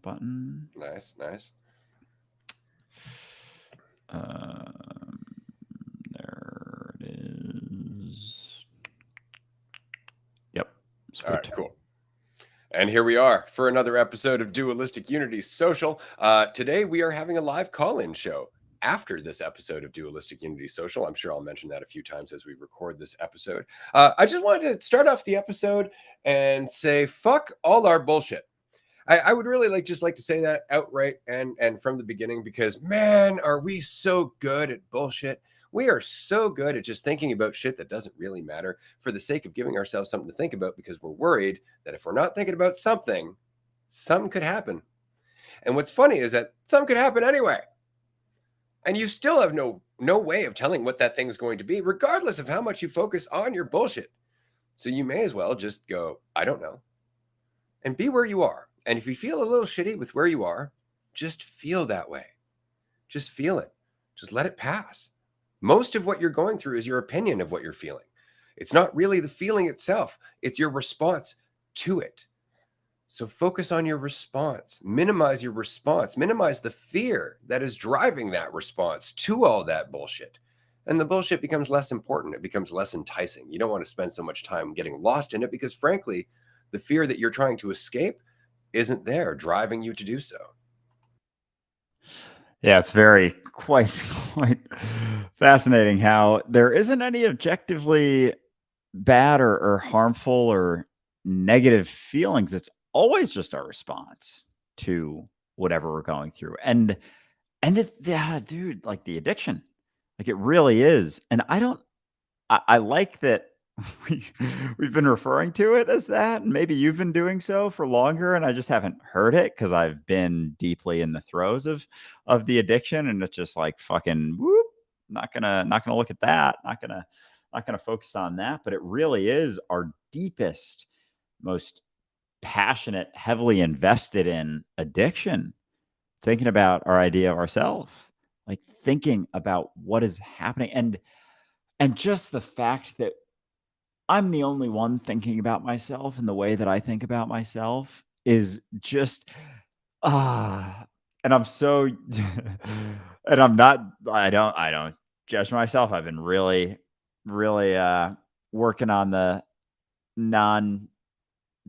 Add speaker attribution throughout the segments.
Speaker 1: button.
Speaker 2: Nice, nice.
Speaker 1: Um, there it is. Yep.
Speaker 2: All right,
Speaker 1: Sweet.
Speaker 2: cool. And here we are for another episode of Dualistic Unity Social. Today we are having a live call-in show after this episode of Dualistic Unity Social. I'm sure I'll mention that a few times as we record this episode. I just wanted to start off the episode and say, fuck all our bullshit. I would really like to say that outright and from the beginning, because man, are we so good at bullshit. We are so good at just thinking about shit that doesn't really matter for the sake of giving ourselves something to think about, because we're worried that if we're not thinking about something could happen. And what's funny is that some could happen anyway. And you still have no way of telling what that thing is going to be, regardless of how much you focus on your bullshit. So you may as well just go, I don't know, and be where you are. And if you feel a little shitty with where you are, just feel that way. Just feel it. Just let it pass. Most of what you're going through is your opinion of what you're feeling. It's not really the feeling itself, it's your response to it. So focus on your response, minimize the fear that is driving that response to all that bullshit. And the bullshit becomes less important. It becomes less enticing. You don't want to spend so much time getting lost in it, because frankly, the fear that you're trying to escape isn't there driving you to do so.
Speaker 1: Yeah, it's very quite fascinating how there isn't any objectively bad or harmful or negative feelings. It's always just our response to whatever we're going through. And yeah, dude, like the addiction, like it really is. And I like that we, we've been referring to it as that. And maybe you've been doing so for longer, and I just haven't heard it because I've been deeply in the throes of the addiction. And it's just like fucking whoop, not gonna look at that. Not gonna focus on that. But it really is our deepest, most passionate, heavily invested in addiction, thinking about our idea of ourselves, like thinking about what is happening, and just the fact that I'm the only one thinking about myself and the way that I think about myself is just ah and I'm so and I'm not I don't judge myself. I've been really working on the non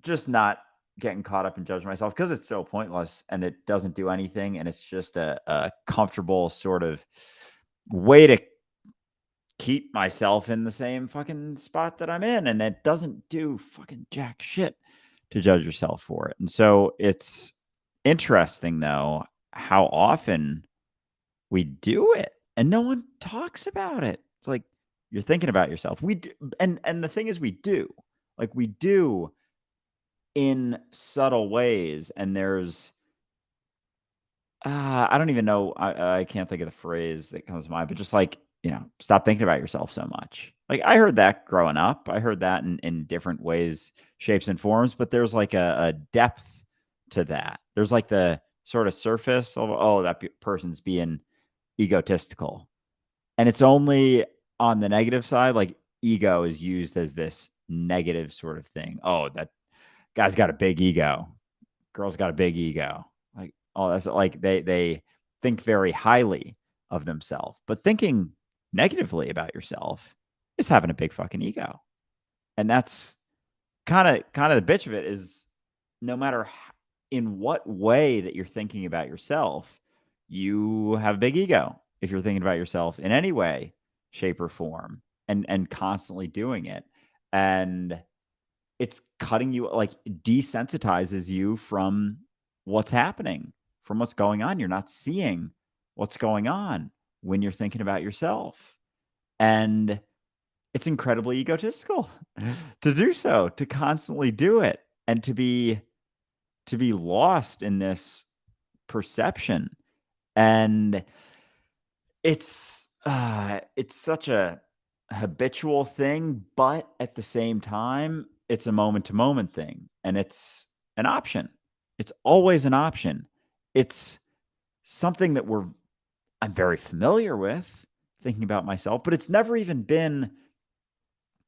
Speaker 1: just not getting caught up in judging myself, because it's so pointless and it doesn't do anything, and it's just a comfortable sort of way to keep myself in the same fucking spot that I'm in, and it doesn't do fucking jack shit to judge yourself for it. And so it's interesting though how often we do it and no one talks about it. It's like you're thinking about yourself. We do, and the thing is we do. Like we do in subtle ways, and there's I don't even know. I can't think of the phrase that comes to mind, but just like, stop thinking about yourself so much. Like I heard that growing up. I heard that in different ways, shapes, and forms, but there's like a depth to that. There's like the sort of surface of, oh, that person's being egotistical. And it's only on the negative side, like ego is used as this negative sort of thing. Oh, that guy's got a big ego. Girl's got a big ego. Like, oh, that's like they think very highly of themselves. But thinking negatively about yourself is having a big fucking ego. And that's kind of the bitch of it is no matter in what way that you're thinking about yourself, you have a big ego. If you're thinking about yourself in any way, shape, or form, and constantly doing it. And it's cutting you, like desensitizes you from what's happening, from what's going on. You're not seeing what's going on when you're thinking about yourself. And it's incredibly egotistical to do so, to constantly do it, and to be lost in this perception. And it's such a habitual thing, but at the same time, it's a moment to moment thing, and it's an option. It's always an option. It's something that I'm very familiar with, thinking about myself, but it's never even been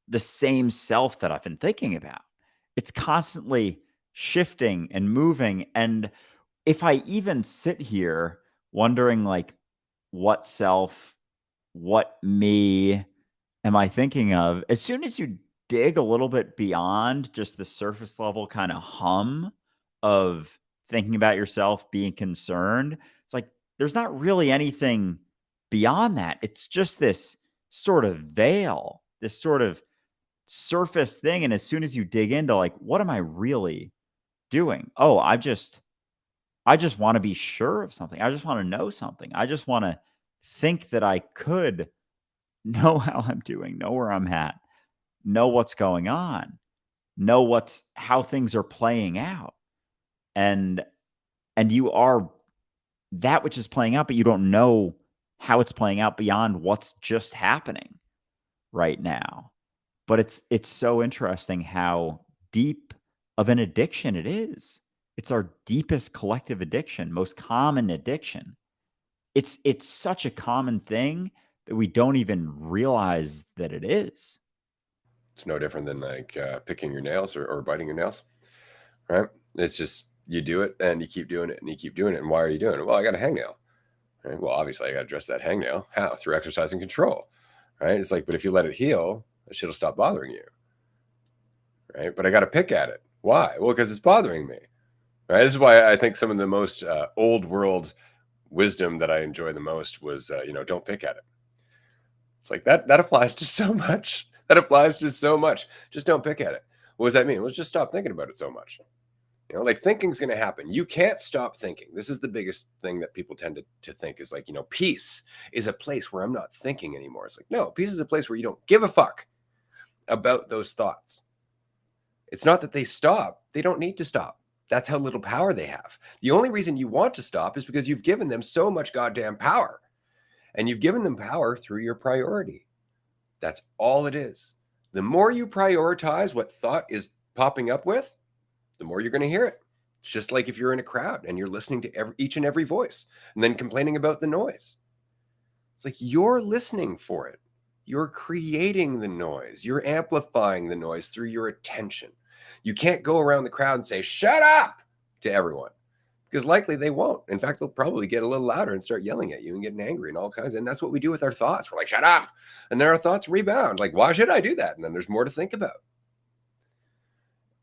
Speaker 1: the same self that I've been thinking about. It's constantly shifting and moving, and if I even sit here wondering, like, what self, what me am I thinking of? As soon as you dig a little bit beyond just the surface level kind of hum of thinking about yourself, being concerned, it's like there's not really anything beyond that. It's just this sort of veil, this sort of surface thing. And as soon as you dig into, like, what am I really doing? Oh, I just want to be sure of something. I just want to know something. I just want to think that I could know how I'm doing, know where I'm at, know what's going on, know how things are playing out. And you are that which is playing out, but you don't know how it's playing out beyond what's just happening right now. But it's so interesting how deep of an addiction it is. It's our deepest collective addiction, most common addiction. It's such a common thing that we don't even realize that it is.
Speaker 2: It's no different than like picking your nails or biting your nails, right? It's just you do it and you keep doing it and you keep doing it. And why are you doing it? Well, I got a hangnail. Right? Well, obviously, I got to address that hangnail. How? Through exercise and control, right? It's like, but if you let it heal, it shit'll stop bothering you, right? But I got to pick at it. Why? Well, because it's bothering me, right? This is why I think some of the most old world wisdom that I enjoy the most was, don't pick at it. It's like that applies to so much. That applies to so much. Just don't pick at it. What does that mean? Well, just stop thinking about it so much. Like thinking's going to happen. You can't stop thinking. This is the biggest thing that people tend to think is like, peace is a place where I'm not thinking anymore. It's like, no, peace is a place where you don't give a fuck about those thoughts. It's not that they stop. They don't need to stop. That's how little power they have. The only reason you want to stop is because you've given them so much goddamn power. And you've given them power through your priority. That's all it is. The more you prioritize what thought is popping up with, the more you're going to hear it. It's just like if you're in a crowd and you're listening to each and every voice and then complaining about the noise. It's like you're listening for it. You're creating the noise. You're amplifying the noise through your attention. You can't go around the crowd and say, shut up to everyone, because likely they won't. In fact, they'll probably get a little louder and start yelling at you and getting angry and all kinds. And that's what we do with our thoughts. We're like, shut up. And then our thoughts rebound. Like, why should I do that? And then there's more to think about.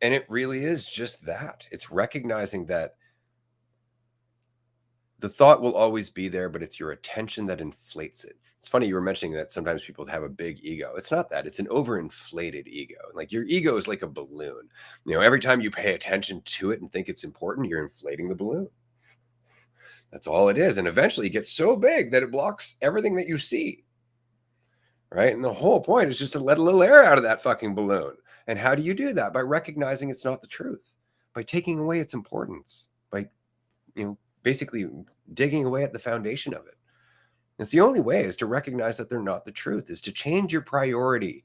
Speaker 2: And it really is just that. It's recognizing that the thought will always be there, but it's your attention that inflates it. It's funny you were mentioning that sometimes people have a big ego. It's not that. It's an overinflated ego. Like your ego is like a balloon. Every time you pay attention to it and think it's important, you're inflating the balloon. That's all it is. And eventually it gets so big that it blocks everything that you see. Right? And the whole point is just to let a little air out of that fucking balloon. And how do you do that? By recognizing it's not the truth, by taking away its importance, by, basically digging away at the foundation of it. It's the only way is to recognize that they're not the truth, is to change your priority.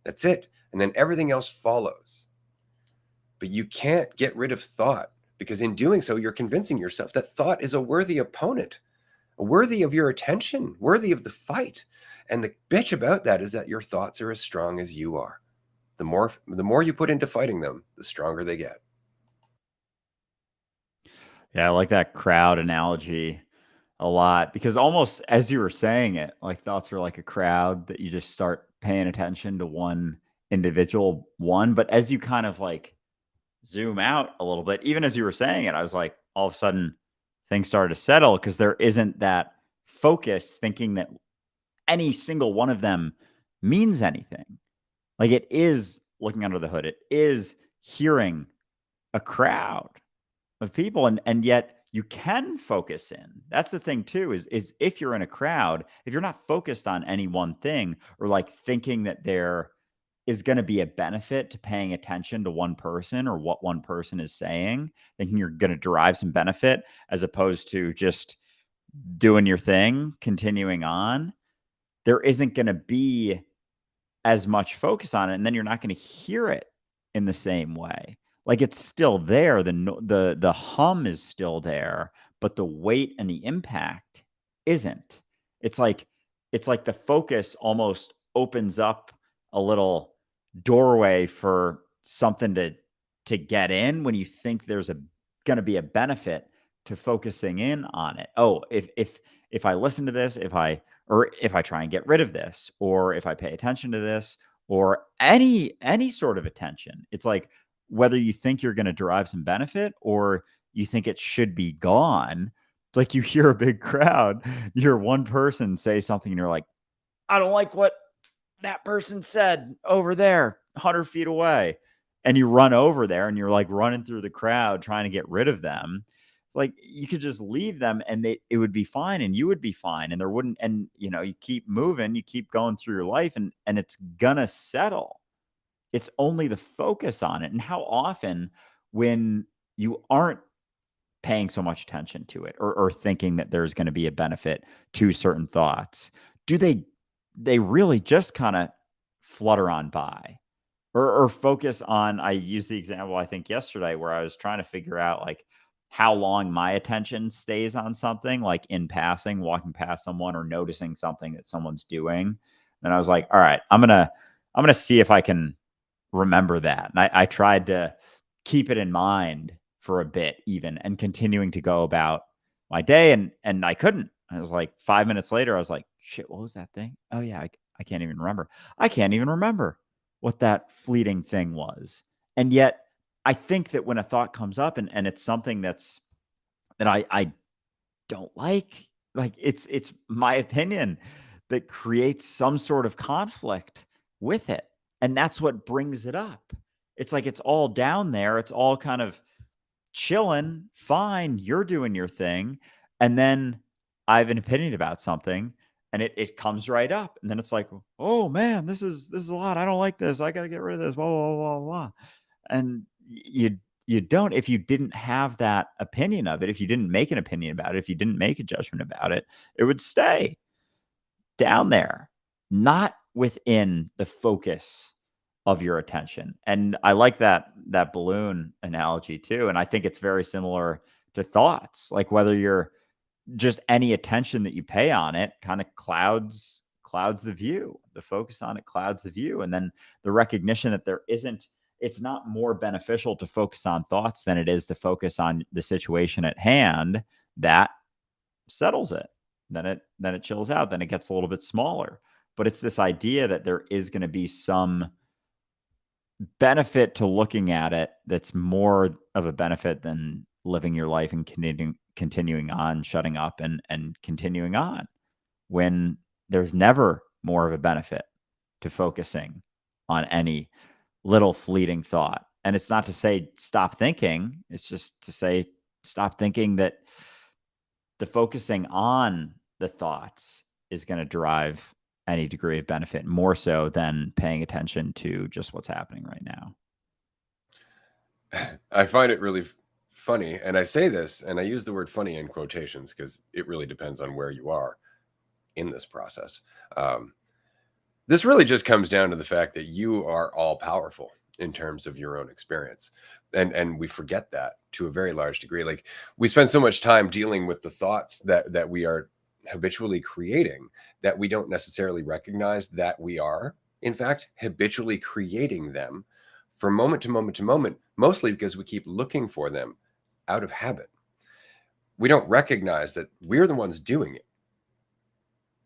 Speaker 2: That's it. And then everything else follows. But you can't get rid of thought, because in doing so, you're convincing yourself that thought is a worthy opponent, worthy of your attention, worthy of the fight. And the bitch about that is that your thoughts are as strong as you are. The more you put into fighting them, the stronger they get.
Speaker 1: Yeah, I like that crowd analogy a lot, because almost as you were saying it, like thoughts are like a crowd that you just start paying attention to one individual one. But as you kind of like zoom out a little bit, even as you were saying it, I was like, all of a sudden things started to settle because there isn't that focus thinking that any single one of them means anything. Like it is looking under the hood, it is hearing a crowd of people, and yet you can focus in. That's the thing too, is if you're in a crowd, if you're not focused on any one thing, or like thinking that there is going to be a benefit to paying attention to one person or what one person is saying, thinking you're going to derive some benefit as opposed to just doing your thing, continuing on, there isn't going to be as much focus on it, and then you're not going to hear it in the same way. Like it's still there, the hum is still there, but the weight and the impact isn't. It's like the focus almost opens up a little doorway for something to get in when you think there's going to be a benefit, to focusing in on it. Oh, if I listen to this, if I try and get rid of this, or if I pay attention to this, or any sort of attention, it's like whether you think you're going to derive some benefit or you think it should be gone. It's like you hear a big crowd, you hear one person say something, and you're like, I don't like what that person said over there, 100 feet away. And you run over there and you're like running through the crowd trying to get rid of them. Like you could just leave them and it would be fine and you would be fine. And there wouldn't, and you keep moving, you keep going through your life and it's gonna settle. It's only the focus on it. And how often when you aren't paying so much attention to it or thinking that there's going to be a benefit to certain thoughts, do they really just kind of flutter on by or focus on? I used the example I think yesterday where I was trying to figure out like how long my attention stays on something, like in passing, walking past someone or noticing something that someone's doing. And I was like, all right, I'm gonna see if I can remember that. And I tried to keep it in mind for a bit even and continuing to go about my day. And I couldn't. I was like 5 minutes later, I was like, shit, what was that thing? Oh yeah, I can't even remember. I can't even remember what that fleeting thing was. And yet I think that when a thought comes up and it's something that I don't like it's my opinion that creates some sort of conflict with it. And that's what brings it up. It's like it's all down there. It's all kind of chilling, fine, you're doing your thing. And then I have an opinion about something and it comes right up. And then it's like, oh man, this is a lot. I don't like this. I gotta get rid of this, blah, blah, blah, blah. And you don't, if you didn't have that opinion of it, if you didn't make an opinion about it, if you didn't make a judgment about it, it would stay down there, not within the focus of your attention. And I like that balloon analogy too. And I think it's very similar to thoughts, like whether you're just any attention that you pay on it kind of clouds the view. The focus on it clouds the view. And then the recognition that it's not more beneficial to focus on thoughts than it is to focus on the situation at hand. That settles it. Then it chills out. Then it gets a little bit smaller. But it's this idea that there is going to be some benefit to looking at it that's more of a benefit than living your life and continuing on, shutting up and continuing on, when there's never more of a benefit to focusing on any little fleeting thought. And it's not to say stop thinking. It's just to say stop thinking that the focusing on the thoughts is going to derive any degree of benefit more so than paying attention to just what's happening right now.
Speaker 2: I find it really funny, and I say this, and I use the word funny in quotations because it really depends on where you are in this process. This really just comes down to the fact that you are all powerful in terms of your own experience. And we forget that to a very large degree. Like we spend so much time dealing with the thoughts that we are habitually creating that we don't necessarily recognize that we are, in fact, habitually creating them from moment to moment to moment, mostly because we keep looking for them out of habit. We don't recognize that we're the ones doing it.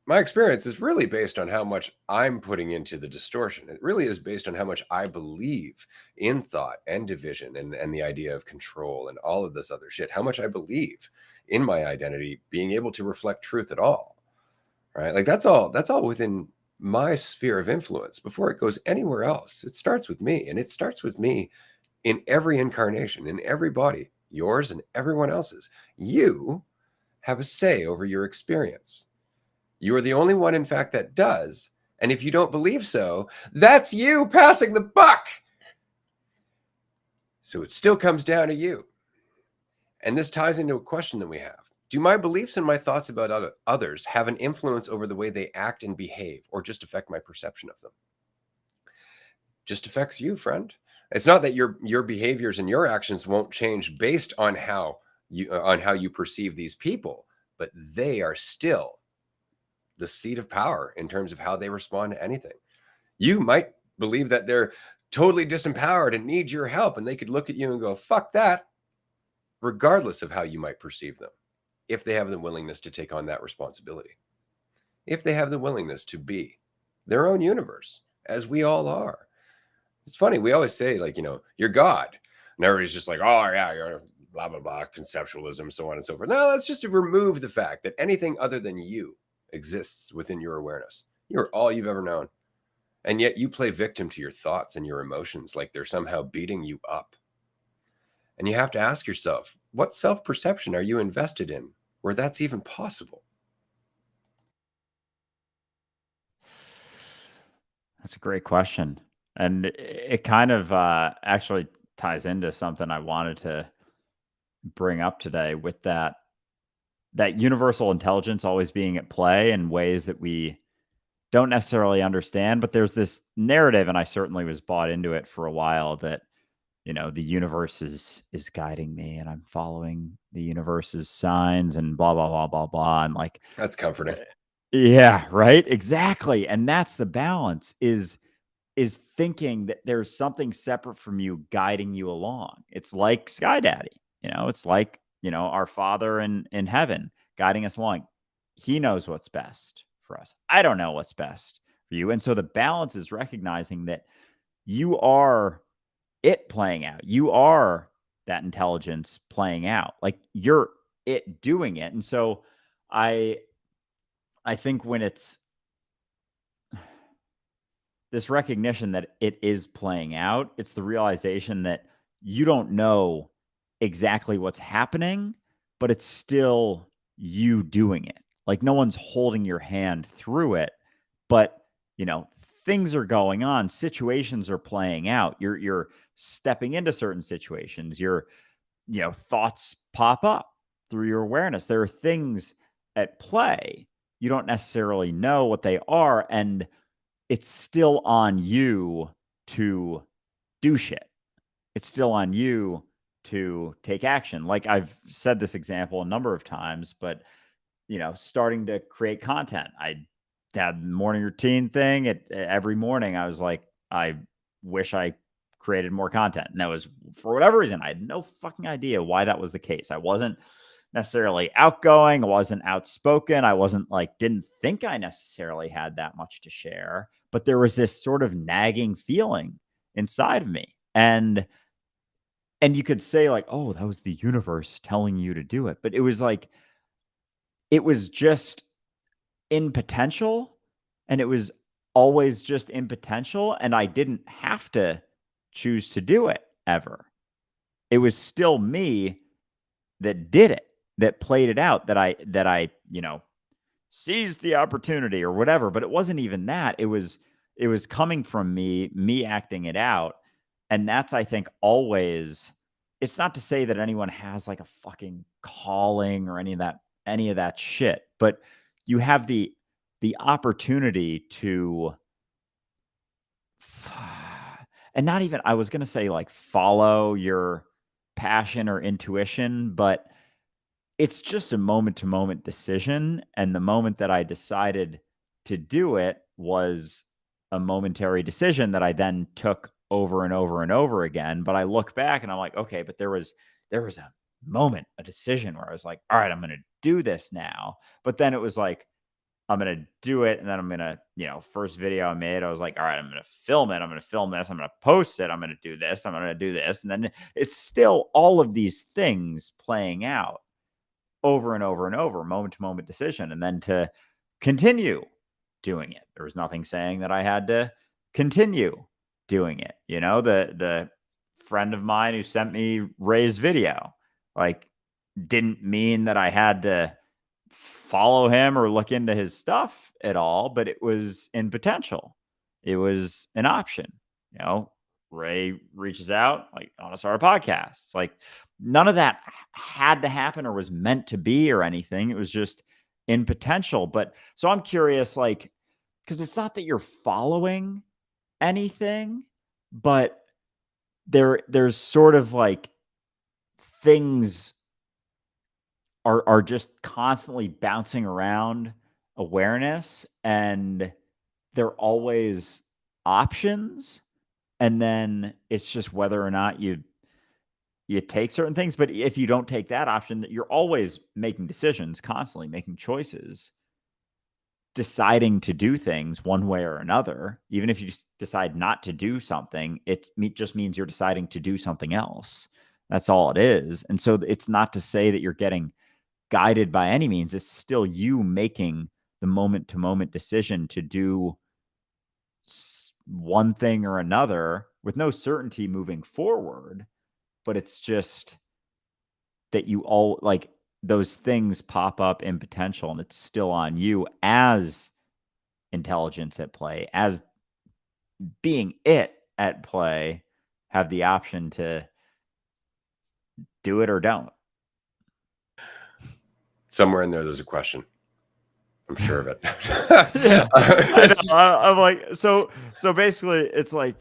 Speaker 2: My experience is really based on how much I'm putting into the distortion. It really is based on how much I believe in thought and division and the idea of control and all of this other shit, how much I believe in my identity being able to reflect truth at all, right? Like that's all within my sphere of influence before it goes anywhere else. It starts with me, and it starts with me in every incarnation, in every body, yours and everyone else's. You have a say over your experience. You are the only one, in fact, that does. And if you don't believe so, that's you passing the buck. So it still comes down to you. And this ties into a question that we have. Do my beliefs and my thoughts about others have an influence over the way they act and behave, or just affect my perception of them? Just affects you, friend. It's not that your behaviors and your actions won't change based on how you perceive these people, but they are still the seat of power in terms of how they respond to anything. You might believe that they're totally disempowered and need your help, and they could look at you and go, fuck that. regardless of how you might perceive them, if they have the willingness to take on that responsibility, if they have the willingness to be their own universe, as we all are. It's funny, we always say, like, you're God. And everybody's just like, oh, yeah, you're blah, blah, blah, conceptualism, so on and so forth. No, that's just to remove the fact that anything other than you exists within your awareness. You're all you've ever known. And yet you play victim to your thoughts and your emotions like they're somehow beating you up. And you have to ask yourself, what self-perception are you invested in where that's even possible?
Speaker 1: That's a great question. And it kind of actually ties into something I wanted to bring up today with that universal intelligence always being at play in ways that we don't necessarily understand. But there's this narrative, and I certainly was bought into it for a while, that the universe is guiding me and I'm following the universe's signs and blah blah blah blah blah. And like,
Speaker 2: That's comforting.
Speaker 1: yeah, right, exactly. And that's the balance, is thinking that there's something separate from you guiding you along. It's like Sky Daddy, it's like, our Father in heaven guiding us along. He knows what's best for us. I don't know what's best for you. And so the balance is recognizing that you are it playing out. You are that intelligence playing out. Like, you're it doing it. And so I think when it's this recognition that it is playing out, it's the realization that you don't know exactly what's happening, but it's still you doing it. Like, no one's holding your hand through it, but things are going on, situations are playing out. You're stepping into certain situations. Thoughts pop up through your awareness. There are things at play. You don't necessarily know what they are, and it's still on you to do shit. It's still on you to take action. Like, I've said this example a number of times, but starting to create content. I had the morning routine thing. Every morning I was like, I wish I created more content. And that was for whatever reason. I had no fucking idea why that was the case. I wasn't necessarily outgoing. I wasn't outspoken. I wasn't like, didn't think I necessarily had that much to share, but there was this sort of nagging feeling inside of me. And you could say like, oh, that was the universe telling you to do it. But it was like, it was just in potential, and it was always just in potential, and I didn't have to choose to do it ever. It was still me that did it, that played it out, that I seized the opportunity or whatever. But it wasn't even that. It was coming from me acting it out. And that's, I think, always, it's not to say that anyone has like a fucking calling or any of that shit, but you have the opportunity to, and not even, I was going to say like follow your passion or intuition, but it's just a moment to moment decision. And the moment that I decided to do it was a momentary decision that I then took over and over and over again. But I look back and I'm like, okay, but there was a moment, a decision where I was like, all right, I'm going to do this now. But then it was like, I'm going to do it. And then I'm going to, first video I made, I was like, all right, I'm going to film it. I'm going to film this. I'm going to post it. I'm going to do this. I'm going to do this. And then it's still all of these things playing out over and over and over, moment to moment decision, and then to continue doing it. There was nothing saying that I had to continue doing it. The friend of mine who sent me Ray's video, like, didn't mean that I had to follow him or look into his stuff at all, but it was in potential. It was an option. Ray reaches out, like, I want to start a podcast. It's like, none of that had to happen or was meant to be or anything. It was just in potential. But so I'm curious, like, because it's not that you're following anything, but there's sort of like things are just constantly bouncing around awareness, and they're always options. And then it's just whether or not you take certain things, but if you don't take that option, you're always making decisions, constantly making choices, deciding to do things one way or another. Even if you just decide not to do something, just means you're deciding to do something else. That's all it is. And so it's not to say that you're getting guided by any means. It's still you making the moment to moment decision to do one thing or another with no certainty moving forward. But it's just that you all like those things pop up in potential, and it's still on you as intelligence at play, as being it at play, have the option to do it or don't.
Speaker 2: Somewhere in there's a question. I'm sure of it.
Speaker 1: Yeah, I know. I'm like, so basically, it's like,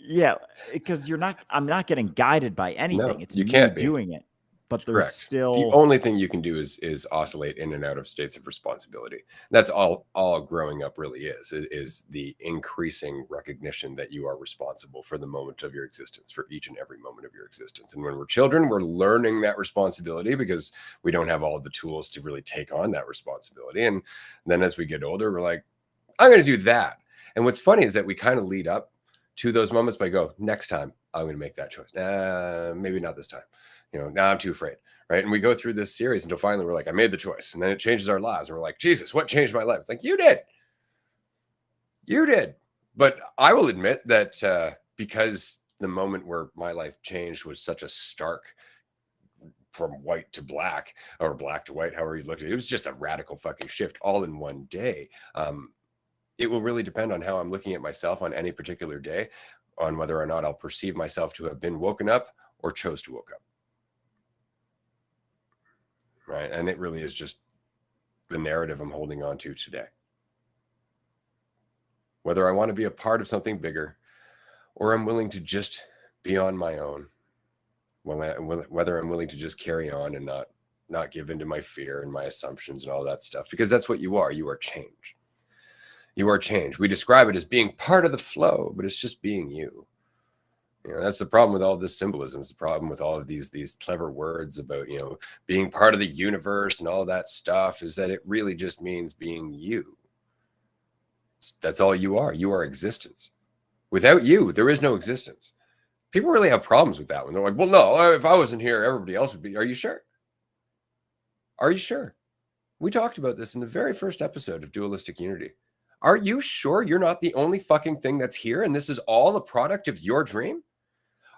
Speaker 1: yeah, because I'm not getting guided by anything.
Speaker 2: No,
Speaker 1: It's
Speaker 2: you
Speaker 1: me
Speaker 2: can't be.
Speaker 1: doing it, but there's
Speaker 2: Correct. The
Speaker 1: still.
Speaker 2: only thing you can do is oscillate in and out of states of responsibility. That's all growing up really is the increasing recognition that you are responsible for the moment of your existence, for each and every moment of your existence. And when we're children, we're learning that responsibility because we don't have all the tools to really take on that responsibility. And then as we get older, we're like, I'm going to do that. And what's funny is that we kind of lead up to those moments by go, next time I'm going to make that choice. Maybe not this time. Now I'm too afraid. Right. And we go through this series until finally we're like, I made the choice. And then it changes our lives. And we're like, Jesus, what changed my life? It's like, you did. You did. But I will admit that because the moment where my life changed was such a stark from white to black or black to white, however you looked at it, it was just a radical fucking shift all in one day. It will really depend on how I'm looking at myself on any particular day, on whether or not I'll perceive myself to have been woken up or chose to woke up. Right. And it really is just the narrative I'm holding on to today. Whether I want to be a part of something bigger or I'm willing to just be on my own, whether I'm willing to just carry on and not give into my fear and my assumptions and all that stuff, because that's what you are. You are change. You are change. We describe it as being part of the flow, but it's just being you. That's the problem with all this symbolism. It's the problem with all of these clever words about, being part of the universe and all that stuff, is that it really just means being you. That's all you are. You are existence. Without you, there is no existence. People really have problems with that one. They're like, well, no, if I wasn't here, everybody else would be. Are you sure? Are you sure? We talked about this in the very first episode of Dualistic Unity. Are you sure you're not the only fucking thing that's here and this is all a product of your dream?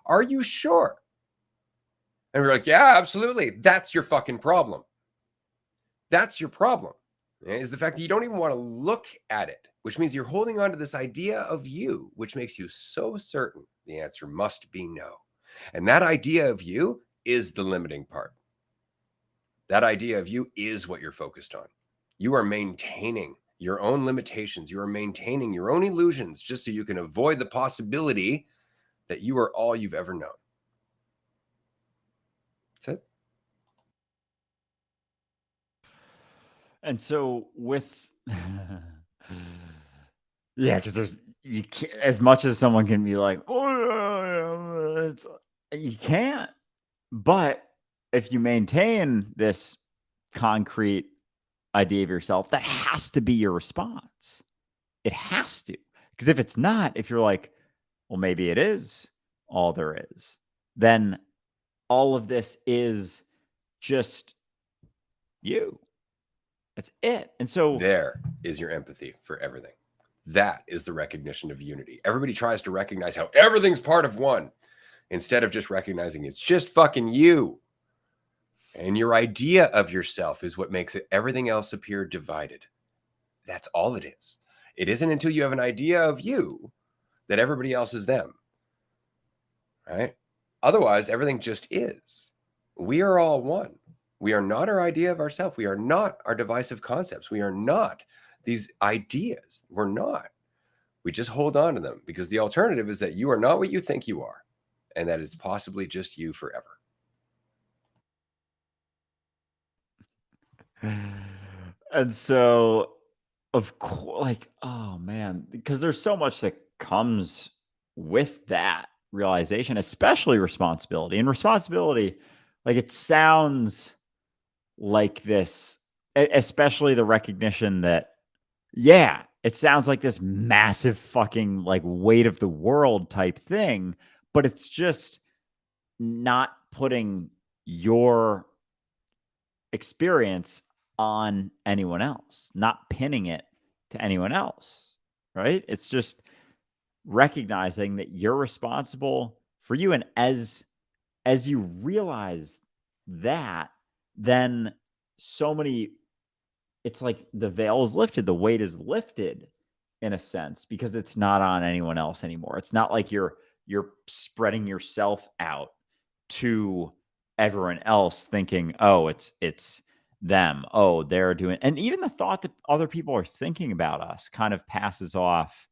Speaker 2: Are you sure? And we're like, yeah, absolutely. That's your fucking problem. That's your problem, is the fact that you don't even want to look at it, which means you're holding on to this idea of you, which makes you so certain the answer must be no. And that idea of you is the limiting part. That idea of you is what you're focused on. You are maintaining your own limitations. You are maintaining your own illusions just so you can avoid the possibility that you are all you've ever known. That's it.
Speaker 1: And so with yeah, because there's you can't, as much as someone can be like, oh, you can't. But if you maintain this concrete idea of yourself, that has to be your response. It has to. Because if it's not, if you're like, well, maybe it is all there is, then all of this is just you. That's it. And so
Speaker 2: there is your empathy for everything. That is the recognition of unity. Everybody tries to recognize how everything's part of one instead of just recognizing it's just fucking you. And your idea of yourself is what makes everything else appear divided. That's all it is. It isn't until you have an idea of you that everybody else is them. Right? Otherwise, everything just is. We are all one. We are not our idea of ourselves. We are not our divisive concepts. We are not these ideas. We're not. We just hold on to them because the alternative is that you are not what you think you are and that it's possibly just you forever.
Speaker 1: And so, of course, like, oh man, because there's so much that comes with that realization, especially responsibility. And responsibility, like, it sounds like this, especially the recognition that, yeah, it sounds like this massive fucking like weight of the world type thing, but it's just not putting your experience on anyone else, not pinning it to anyone else, right? It's just recognizing that you're responsible for you. And as you realize that, then so many, it's like the veil is lifted, the weight is lifted in a sense, because it's not on anyone else anymore. It's not like you're spreading yourself out to everyone else thinking, oh, it's them, oh, they're doing, and even the thought that other people are thinking about us kind of passes off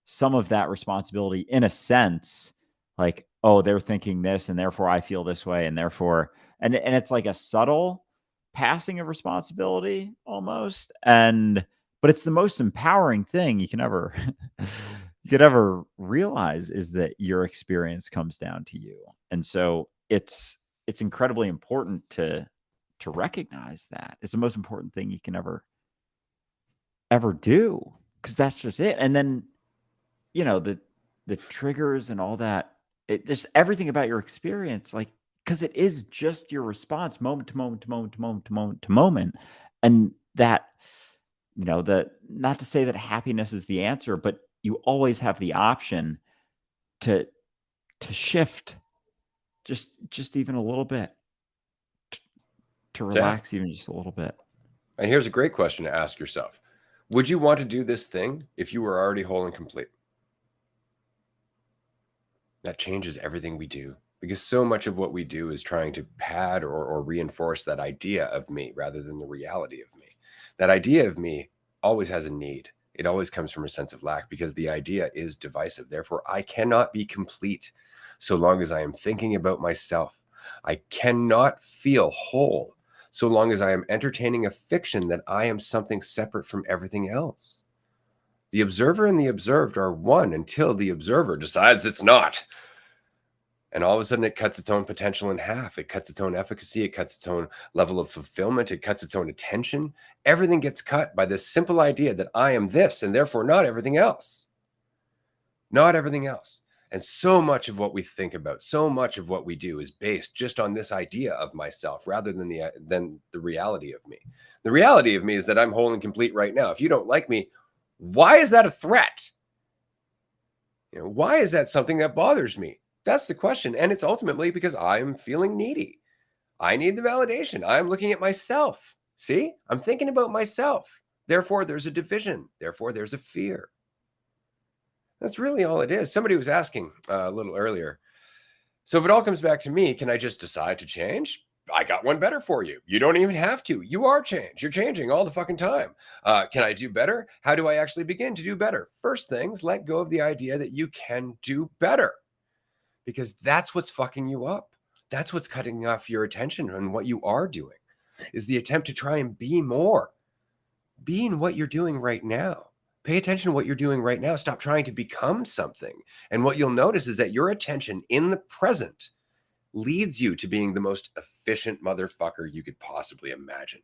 Speaker 1: some of that responsibility in a sense, like, oh, they're thinking this and therefore I feel this way, and therefore, and it's like a subtle passing of responsibility almost. And but it's the most empowering thing you can ever you could ever realize, is that your experience comes down to you. And so it's incredibly important to recognize that. It's the most important thing you can ever do, because that's just it. And then, the triggers and all that, it just, everything about your experience, like, because it is just your response moment to moment to moment to moment to moment to moment. And that, the, not to say that happiness is the answer, but you always have the option to shift just even a little bit, to
Speaker 2: Yeah.
Speaker 1: relax even just a little bit.
Speaker 2: And here's a great question to ask yourself. Would you want to do this thing if you were already whole and complete? That changes everything we do, because so much of what we do is trying to pad or reinforce that idea of me rather than the reality of me. That idea of me always has a need. It always comes from a sense of lack, because the idea is divisive. Therefore, I cannot be complete so long as I am thinking about myself. I cannot feel whole so long as I am entertaining a fiction that I am something separate from everything else. The observer and the observed are one until the observer decides it's not. And all of a sudden, it cuts its own potential in half. It cuts its own efficacy. It cuts its own level of fulfillment. It cuts its own attention. Everything gets cut by this simple idea that I am this and therefore not everything else. Not everything else. And so much of what we think about, so much of what we do is based just on this idea of myself rather than the reality of me. The reality of me is that I'm whole and complete right now. If you don't like me, why is that a threat? Why is that something that bothers me? That's the question. And it's ultimately because I'm feeling needy. I need the validation. I'm looking at myself. See, I'm thinking about myself. Therefore, there's a division. Therefore, there's a fear. That's really all it is. Somebody was asking a little earlier. So if it all comes back to me, can I just decide to change? I got one better for you. You don't even have to. You are change. You're changing all the fucking time. Can I do better? How do I actually begin to do better? First things, let go of the idea that you can do better, because that's what's fucking you up. That's what's cutting off your attention on what you are doing, is the attempt to try and be more. Being what you're doing right now. Pay attention to what you're doing right now. Stop trying to become something. And what you'll notice is that your attention in the present leads you to being the most efficient motherfucker you could possibly imagine.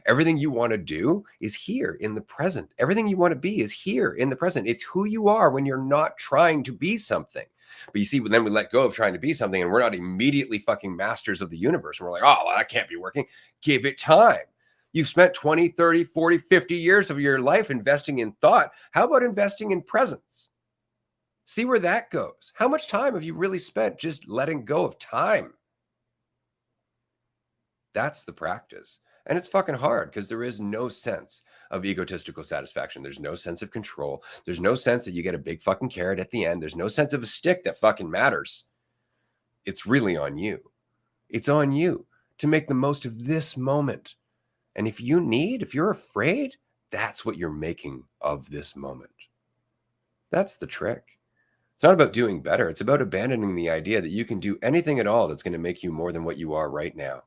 Speaker 2: Everything you want to do is here in the present. Everything you want to be is here in the present. It's who you are when you're not trying to be something. But you see, then we let go of trying to be something, and we're not immediately fucking masters of the universe. And we're like, oh, well, that can't be working. Give it time. You've spent 20, 30, 40, 50 years of your life investing in thought. How about investing in presence? See where that goes. How much time have you really spent just letting go of time? That's the practice. And it's fucking hard, because there is no sense of egotistical satisfaction. There's no sense of control. There's no sense that you get a big fucking carrot at the end. There's no sense of a stick that fucking matters. It's really on you. It's on you to make the most of this moment. And if you're afraid, that's what you're making of this moment. That's the trick. It's not about doing better. It's about abandoning the idea that you can do anything at all that's going to make you more than what you are right now.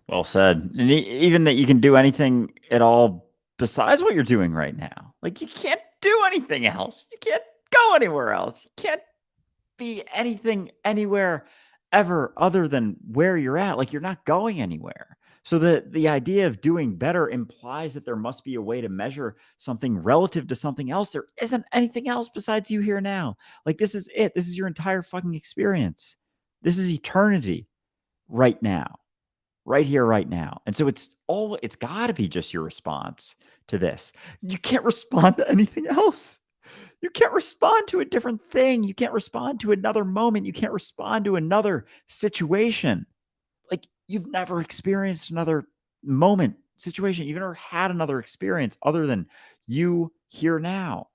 Speaker 1: Well said. And even that you can do anything at all besides what you're doing right now. Like, you can't do anything else. You can't go anywhere else. You can't be anything anywhere ever other than where you're at. Like, you're not going anywhere. So the idea of doing better implies that there must be a way to measure something relative to something else. There isn't anything else besides you here now. Like, this is it. This is your entire fucking experience. This is eternity right now, right here, right now. And so it's got to be just your response to this. You can't respond to anything else. You can't respond to a different thing. You can't respond to another moment. You can't respond to another situation. Like, you've never experienced another moment, situation. You've never had another experience other than you here now.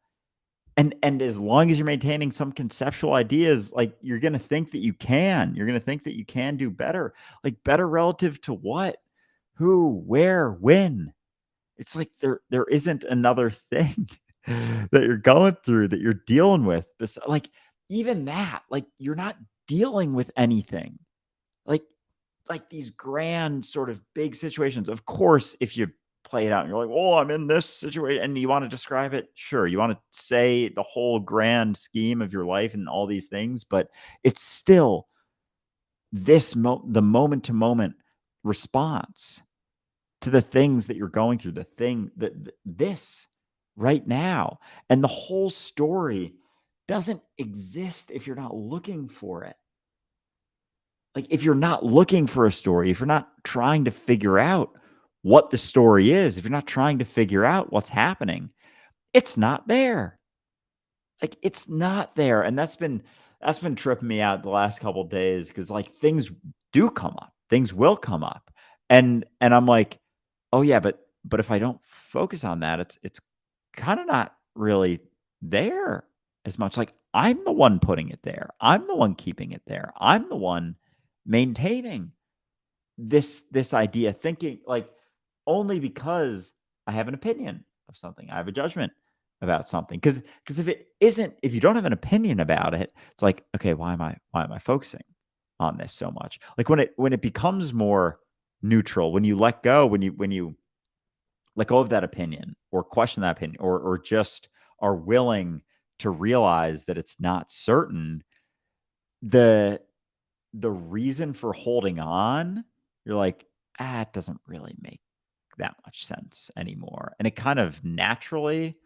Speaker 1: And as long as you're maintaining some conceptual ideas, like, you're going to think that you can. You're going to think that you can do better. Like, better relative to what? Who, where, when? It's like there isn't another thing that you're going through, that you're dealing with. Like, even that, like, you're not dealing with anything. Like these grand sort of big situations. Of course, if you play it out and you're like, "Oh, I'm in this situation," and you want to describe it, sure, you want to say the whole grand scheme of your life and all these things, but it's still the moment to moment response to the things that you're going through, the thing that this right now. And the whole story doesn't exist if you're not looking for it. Like, if you're not looking for a story, if you're not trying to figure out what the story is, if you're not trying to figure out what's happening, it's not there. Like, it's not there. And that's been tripping me out the last couple of days, because, like, things do come up. Things will come up. And I'm like, oh yeah, but if I don't focus on that, it's kind of not really there as much. Like, I'm the one putting it there. I'm the one keeping it there. I'm the one maintaining this idea, thinking, like, only because I have an opinion of something, I have a judgment about something. Because if you don't have an opinion about it, it's like, okay, why am I focusing on this so much? Like, when it becomes more neutral, when you when you let go of that opinion, or question that opinion, or just are willing to realize that it's not certain, the the reason for holding on, you're like, it doesn't really make that much sense anymore. And it kind of naturally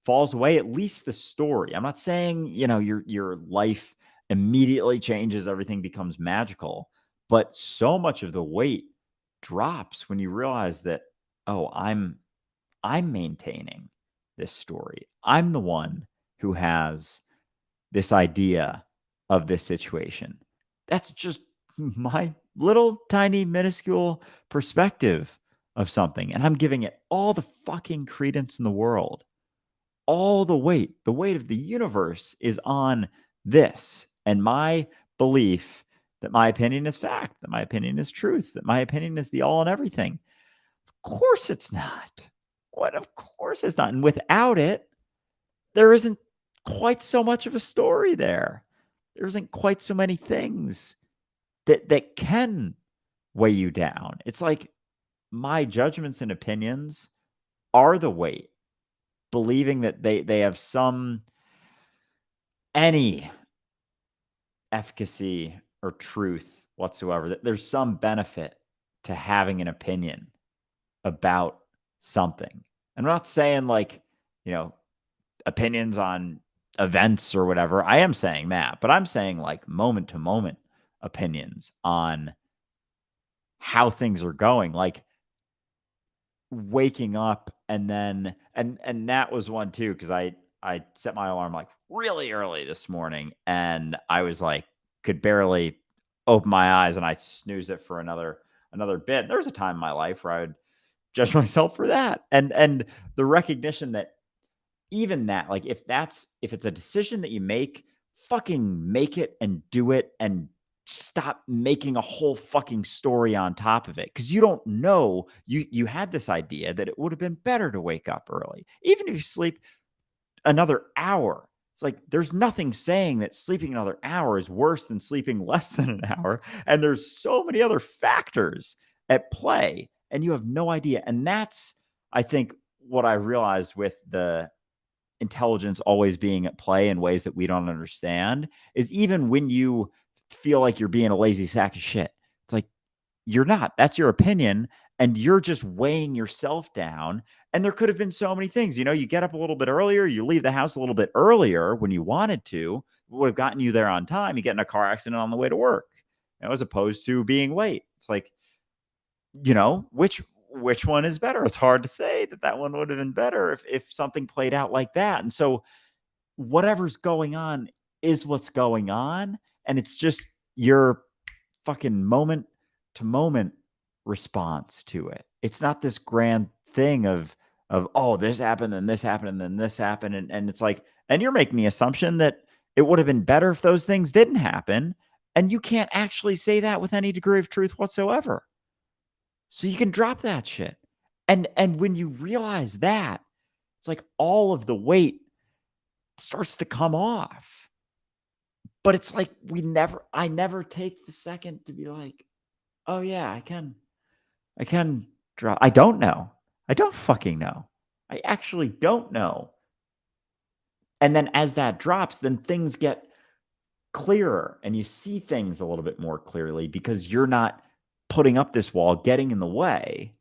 Speaker 1: falls away, at least the story. I'm not saying, your life immediately changes, everything becomes magical, but so much of the weight drops when you realize that, oh, I'm maintaining this story. I'm the one who has this idea of this situation. That's just my little tiny minuscule perspective of something. And I'm giving it all the fucking credence in the world. All the weight of the universe is on this. And my belief that my opinion is fact, that my opinion is truth, that my opinion is the all and everything. Of course it's not. What? Of course it's not. And without it, there isn't quite so much of a story there. There isn't quite so many things that can weigh you down. It's like, my judgments and opinions are the weight, believing that they have any efficacy or truth whatsoever, that there's some benefit to having an opinion about something. I'm not saying, like, opinions on events or whatever. I am saying that, but I'm saying, like, moment to moment opinions on how things are going, like waking up, and then and that was one too, because I set my alarm, like, really early this morning, and I was like, could barely open my eyes, and I snoozed it for another bit. There was a time in my life where I would judge myself for that, and the recognition that even that, like, if it's a decision that you make, fucking make it and do it, and stop making a whole fucking story on top of it, because you don't know. You had this idea that it would have been better to wake up early, even if you sleep another hour. It's like, there's nothing saying that sleeping another hour is worse than sleeping less than an hour, and there's so many other factors at play, and you have no idea. And that's, I think, what I realized with intelligence always being at play in ways that we don't understand is even when you feel like you're being a lazy sack of shit. It's like, you're not. That's your opinion. And you're just weighing yourself down. And there could have been so many things. You get up a little bit earlier, you leave the house a little bit earlier when you wanted to, would have gotten you there on time. You get in a car accident on the way to work, as opposed to being late. It's like, which one is better? It's hard to say that one would have been better if something played out like that. And so whatever's going on is what's going on. And it's just your fucking moment to moment response to it. It's not this grand thing of oh, this happened and this happened and then this happened. And it's like, and you're making the assumption that it would have been better if those things didn't happen. And you can't actually say that with any degree of truth whatsoever. So you can drop that shit. And when you realize that, it's like all of the weight starts to come off. But it's like I never take the second to be like, oh yeah, I can drop. I don't know. I don't fucking know. I actually don't know. And then as that drops, then things get clearer and you see things a little bit more clearly because you're not putting up this wall, getting in the way,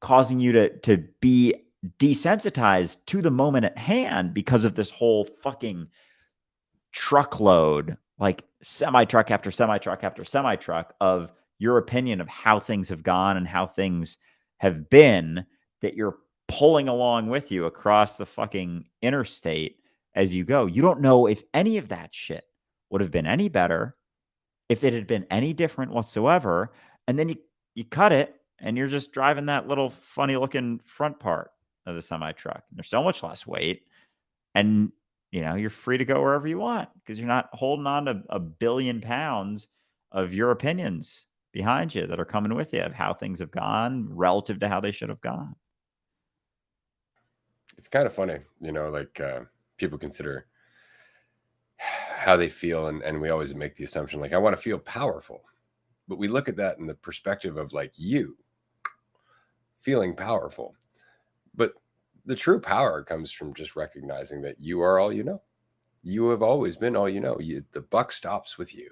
Speaker 1: causing you to be desensitized to the moment at hand because of this whole fucking truckload, like semi truck after semi truck after semi truck of your opinion of how things have gone and how things have been that you're pulling along with you across the fucking interstate as you go. You don't know if any of that shit would have been any better, if it had been any different whatsoever. And then you cut it and you're just driving that little funny looking front part of the semi truck. There's so much less weight. And you're free to go wherever you want because you're not holding on to a billion pounds of your opinions behind you that are coming with you of how things have gone relative to how they should have gone.
Speaker 2: It's kind of funny, like people consider how they feel, and we always make the assumption like, I want to feel powerful. But we look at that in the perspective of like you feeling powerful. But the true power comes from just recognizing that you are all you know. You have always been all you know. The buck stops with you.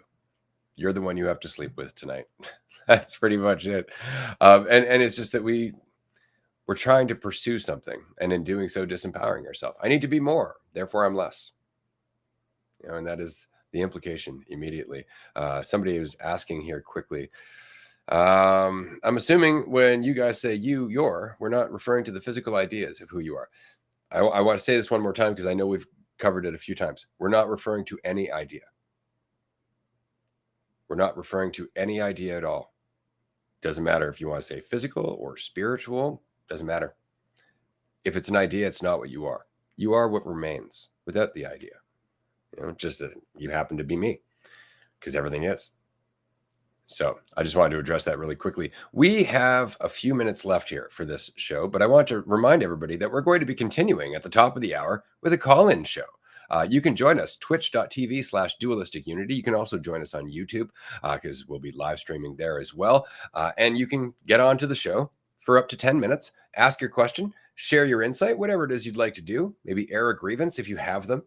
Speaker 2: You're the one you have to sleep with tonight. That's pretty much it. And it's just that we're trying to pursue something, and in doing so, disempowering ourselves. I need to be more, therefore I'm less. And that is the implication immediately. Somebody was asking here quickly. I'm assuming when you guys say your, we're not referring to the physical ideas of who you are. I want to say this one more time because I know we've covered it a few times. We're not referring to any idea. We're not referring to any idea at all. Doesn't matter if you want to say physical or spiritual, doesn't matter. If it's an idea, it's not what you are. You are what remains without the idea. Just that you happen to be me, because everything is. So I just wanted to address that really quickly. We have a few minutes left here for this show, but I want to remind everybody that we're going to be continuing at the top of the hour with a call-in show. You can join us, twitch.tv/Dualistic Unity. You can also join us on YouTube because we'll be live streaming there as well. And you can get on to the show for up to 10 minutes, ask your question, share your insight, whatever it is you'd like to do. Maybe air a grievance if you have them.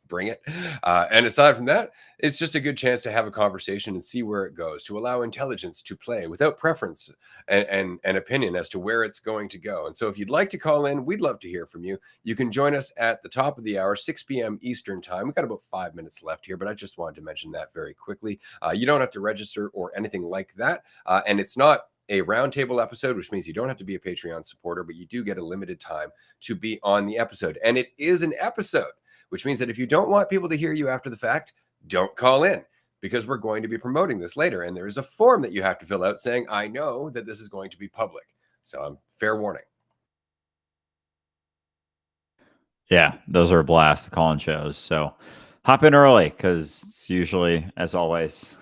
Speaker 2: Bring it. And aside from that, it's just a good chance to have a conversation and see where it goes, to allow intelligence to play without preference and opinion as to where it's going to go. And so if you'd like to call in, we'd love to hear from you. You can join us at the top of the hour, 6 p.m. Eastern time. We've got about 5 minutes left here, but I just wanted to mention that very quickly. You don't have to register or anything like that. And it's not a roundtable episode, which means you don't have to be a Patreon supporter, but you do get a limited time to be on the episode. And it is an episode, which means that if you don't want people to hear you after the fact, don't call in, because we're going to be promoting this later. And there is a form that you have to fill out saying, I know that this is going to be public. So fair warning.
Speaker 1: Yeah, those are a blast, the call-in shows. So hop in early because it's usually, as always,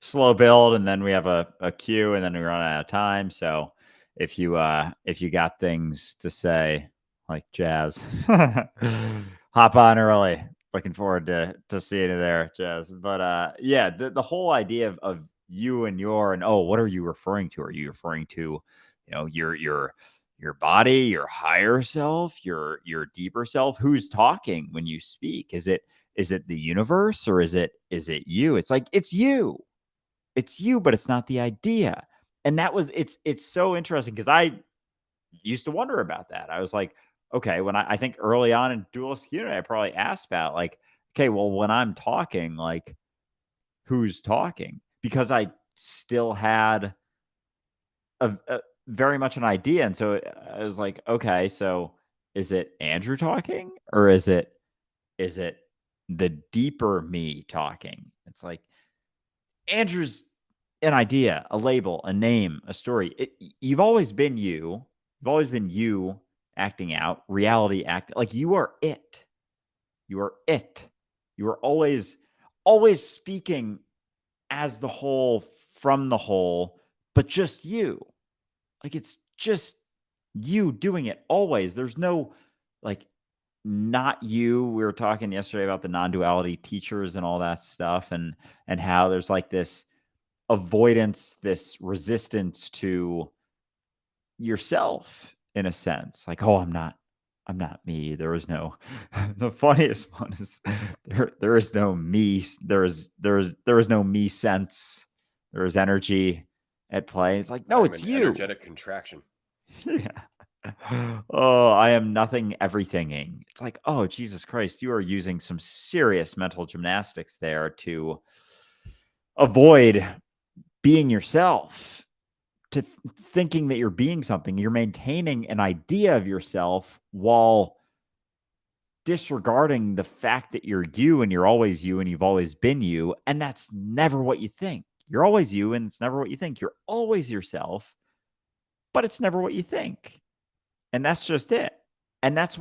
Speaker 1: slow build, and then we have a queue, and then we run out of time. So if you got things to say, like Jazz, hop on early. Looking forward to seeing you there, Jazz. But yeah, the whole idea of you and your, and what are you referring to? Are you referring to, your your body, your higher self, your deeper self? Who's talking when you speak? Is it the universe, or is it you? It's like, it's you. It's you, but it's not the idea. And that was it's so interesting, because I used to wonder about that. I was like, okay, when I think early on in Dualistic Unity, I probably asked about, like, okay, well, when I'm talking, like, who's talking? Because I still had a very much an idea. And so I was like, okay, so is it Andrew talking, or is it the deeper me talking? It's like, Andrew's an idea, a label, a name, a story. You've always been you. You've always been you acting out reality. Like, you are it. You are it. You are always speaking as the whole, from the whole, but just you. Like, it's just you doing it always. There's no, like, not you. We were talking yesterday about the non-duality teachers and all that stuff, and how there's like this avoidance, this resistance to yourself, in a sense. Like, oh, I'm not me. There is no the funniest one is, there is no me. There is no me sense. There is energy at play. It's like, no,
Speaker 2: I'm
Speaker 1: it's
Speaker 2: an
Speaker 1: you.
Speaker 2: energetic contraction.
Speaker 1: Yeah. Oh, I am nothing everythinging. It's like, oh, Jesus Christ, you are using some serious mental gymnastics there to avoid being yourself, to thinking that you're being something. You're maintaining an idea of yourself while disregarding the fact that you're you, and you're always you, and you've always been you. And that's never what you think. You're always you, and it's never what you think. You're always yourself, but it's never what you think. And that's just it. And that's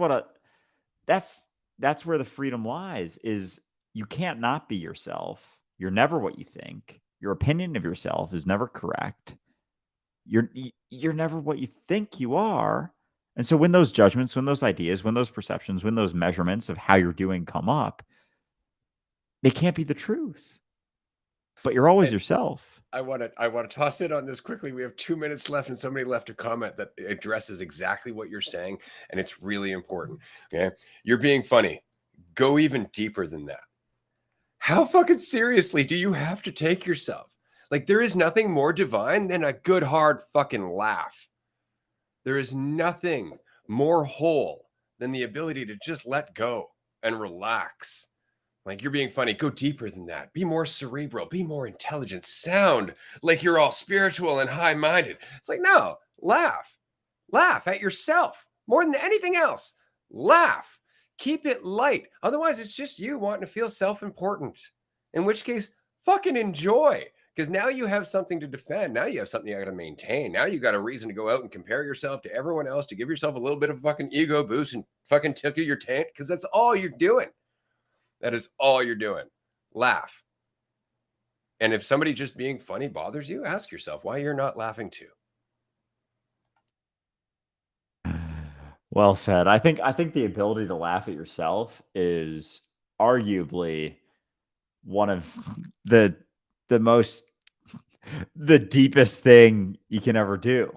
Speaker 1: that's where the freedom lies, is you can't not be yourself. You're never what you think. Your opinion of yourself is never correct. You're never what you think you are. And so when those judgments, when those ideas, when those perceptions, when those measurements of how you're doing come up, they can't be the truth. But you're always yourself.
Speaker 2: I want to toss in on this quickly. We have 2 minutes left, and somebody left a comment that addresses exactly what you're saying, and it's really important. Okay, you're being funny. Go even deeper than that. How fucking seriously do you have to take yourself? Like, there is nothing more divine than a good hard fucking laugh. There is nothing more whole than the ability to just let go and relax. Like, you're being funny. Go deeper than that. Be more cerebral. Be more intelligent. Sound like you're all spiritual and high minded. It's like, no, laugh. Laugh at yourself more than anything else. Laugh. Keep it light. Otherwise, it's just you wanting to feel self important. In which case, fucking enjoy. Because now you have something to defend. Now you have something you got to maintain. Now you got a reason to go out and compare yourself to everyone else, to give yourself a little bit of fucking ego boost and fucking tickle your taint. Because that's all you're doing. That is all you're doing. Laugh. And if somebody just being funny bothers you, ask yourself why you're not laughing too.
Speaker 1: Well said. I think the ability to laugh at yourself is arguably one of the most the deepest thing you can ever do.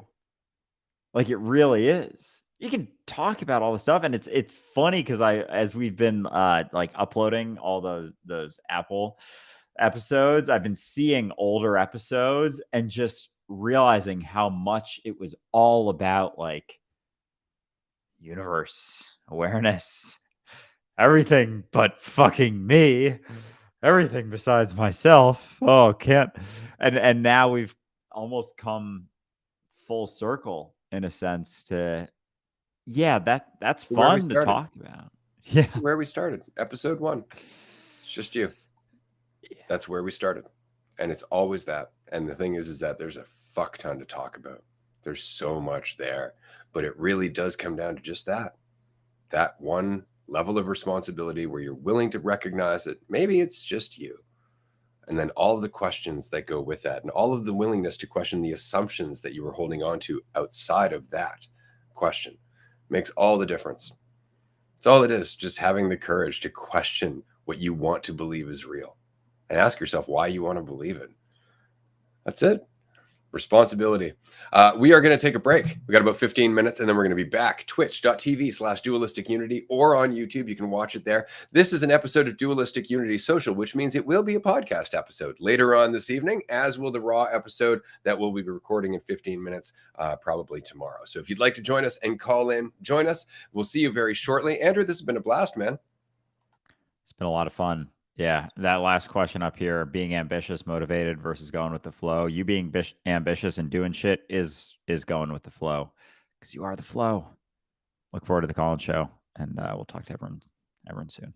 Speaker 1: Like, it really is. You can talk about all the stuff, and it's funny, because as we've been like uploading all those Apple episodes, I've been seeing older episodes and just realizing how much it was all about, like, universe, awareness, everything but fucking me, everything besides myself. Oh, can't. And now we've almost come full circle, in a sense, to, yeah, that's
Speaker 2: Where we
Speaker 1: fun to
Speaker 2: started.
Speaker 1: talk about. Yeah.
Speaker 2: This is where we started. Episode 1. It's just you.
Speaker 1: Yeah.
Speaker 2: That's where we started. And it's always that. And the thing is that there's a fuck ton to talk about. There's so much there. But it really does come down to just that. That one level of responsibility where you're willing to recognize that maybe it's just you. And then all of the questions that go with that, and all of the willingness to question the assumptions that you were holding on to outside of that question, makes all the difference. It's all it is, just having the courage to question what you want to believe is real and ask yourself why you want to believe it. That's it. Responsibility. We are going to take a break. We got about 15 minutes and then we're going to be back. Twitch.tv/Dualistic Unity or on YouTube. You can watch it there. This is an episode of Dualistic Unity Social, which means it will be a podcast episode later on this evening, as will the Raw episode that we'll be recording in 15 minutes, probably tomorrow. So if you'd like to join us and call in, join us. We'll see you very shortly. Andrew, this has been a blast, man.
Speaker 1: It's been a lot of fun. Yeah, that last question up here, being ambitious, motivated versus going with the flow. You being ambitious and doing shit is going with the flow, because you are the flow. Look forward to the call-in show, and we'll talk to everyone soon.